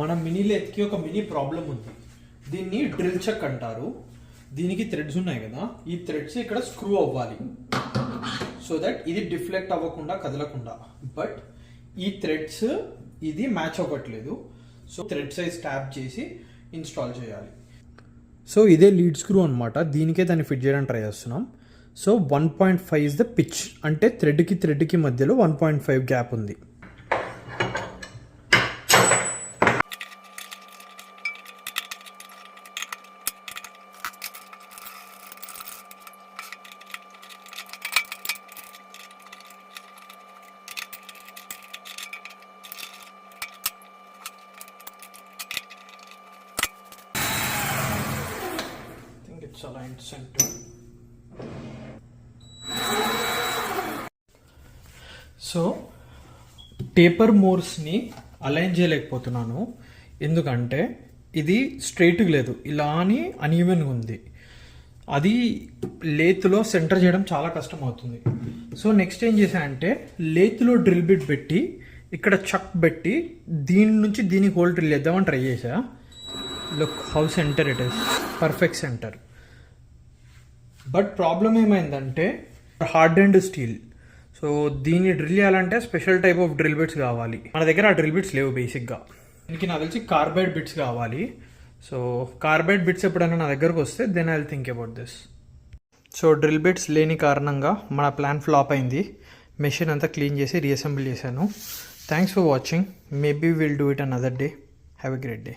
మన మినీ లేత్కి ఒక mini problem ఉంది. దీన్ని డ్రిల్ చెక్ అంటారు. దీనికి థ్రెడ్స్ ఉన్నాయి కదా, ఈ థ్రెడ్స్ ఇక్కడ స్క్రూ అవ్వాలి సో దట్ ఇది డిఫ్లెక్ట్ అవ్వకుండా కదలకుండా. బట్ ఈ థ్రెడ్స్ ఇది మ్యాచ్ అవ్వట్లేదు. సో థ్రెడ్ సైజ్ ట్యాప్ చేసి ఇన్స్టాల్ చేయాలి. సో ఇదే లీడ్ స్క్రూ అనమాట. దీనికే దాన్ని ఫిట్ చేయడానికి ట్రై చేస్తున్నాం. సో 1.5 ఇస్ ద పిచ్, అంటే థ్రెడ్కి మధ్యలో 1.5 గ్యాప్ ఉంది. It's aligned center. So taper మోర్స్ని అలైన్ చేయలేకపోతున్నాను, ఎందుకంటే ఇది స్ట్రైట్గా లేదు, ఇలా అని అన్ఈవెన్గా ఉంది. అది లేత్లో సెంటర్ చేయడం చాలా కష్టం అవుతుంది. సో నెక్స్ట్ ఏం చేశానంటే లేత్లో డ్రిల్ బిట్ పెట్టి ఇక్కడ చక్ పెట్టి దీని నుంచి దీనికి హోల్ డ్రిల్ చేద్దామని ట్రై చేసా. Look how centre it is, perfect centre. But problem ఏమైందంటే హార్డ్ అండ్ స్టీల్. సో దీన్ని డ్రిల్ చేయాలంటే special type of drill bits కావాలి. మన దగ్గర ఆ డ్రిల్ బిట్స్ లేవు బేసిక్గా. దీనికి నాకు తెలిసి కార్బైడ్ బిట్స్ కావాలి. సో కార్బైడ్ బిట్స్ ఎప్పుడైనా నా దగ్గరకు వస్తే then I will think about this. So drill bits లేని కారణంగా మన ప్లాన్ ఫ్లాప్ అయింది. మెషిన్ అంతా క్లీన్ చేసి రీఅసెంబుల్ చేశాను. Thanks for watching. Maybe will do it another day. Have a great day.